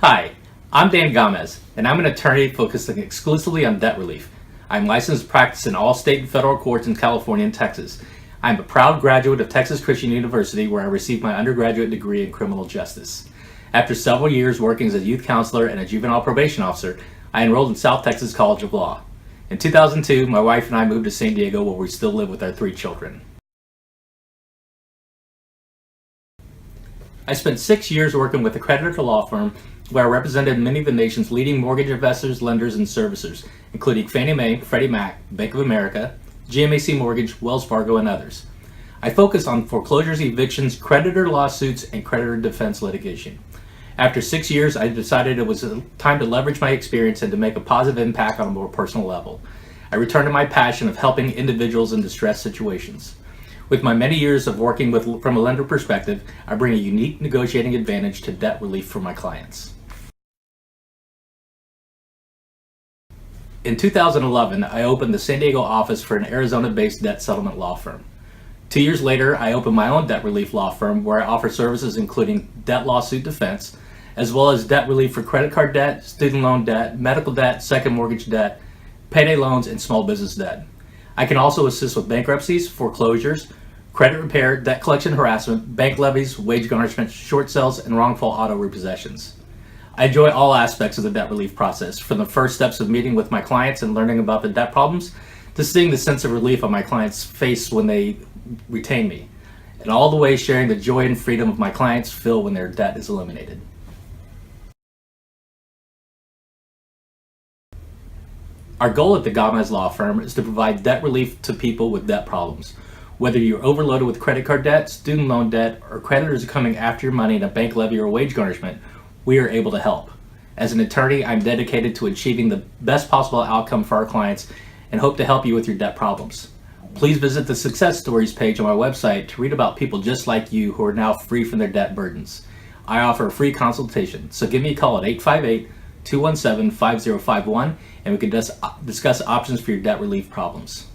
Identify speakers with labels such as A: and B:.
A: Hi, I'm Dan Gomez, and I'm an attorney focusing exclusively on debt relief. I'm licensed to practice in all state and federal courts in California and Texas. I'm a proud graduate of Texas Christian University, where I received my undergraduate degree in criminal justice. After several years working as a youth counselor and a juvenile probation officer, I enrolled in South Texas College of Law. In 2002, my wife and I moved to San Diego, where we still live with our 3 children. I spent 6 years working with a creditor law firm where I represented many of the nation's leading mortgage investors, lenders, and servicers, including Fannie Mae, Freddie Mac, Bank of America, GMAC Mortgage, Wells Fargo, and others. I focus on foreclosures, evictions, creditor lawsuits, and creditor defense litigation. After 6 years, I decided it was time to leverage my experience and to make a positive impact on a more personal level. I returned to my passion of helping individuals in distressed situations. With my many years of working from a lender perspective, I bring a unique negotiating advantage to debt relief for my clients. In 2011, I opened the San Diego office for an Arizona-based debt settlement law firm. 2 years later, I opened my own debt relief law firm where I offer services including debt lawsuit defense, as well as debt relief for credit card debt, student loan debt, medical debt, second mortgage debt, payday loans, and small business debt. I can also assist with bankruptcies, foreclosures, credit repair, debt collection harassment, bank levies, wage garnishment, short sales, and wrongful auto repossessions. I enjoy all aspects of the debt relief process, from the first steps of meeting with my clients and learning about the debt problems, to seeing the sense of relief on my clients' face when they retain me, and all the way sharing the joy and freedom of my clients feel when their debt is eliminated. Our goal at the Gomez Law Firm is to provide debt relief to people with debt problems. Whether you're overloaded with credit card debt, student loan debt, or creditors are coming after your money in a bank levy or a wage garnishment, we are able to help. As an attorney, I'm dedicated to achieving the best possible outcome for our clients and hope to help you with your debt problems. Please visit the Success Stories page on my website to read about people just like you who are now free from their debt burdens. I offer a free consultation, so give me a call at 858-217-5051 and we can discuss options for your debt relief problems.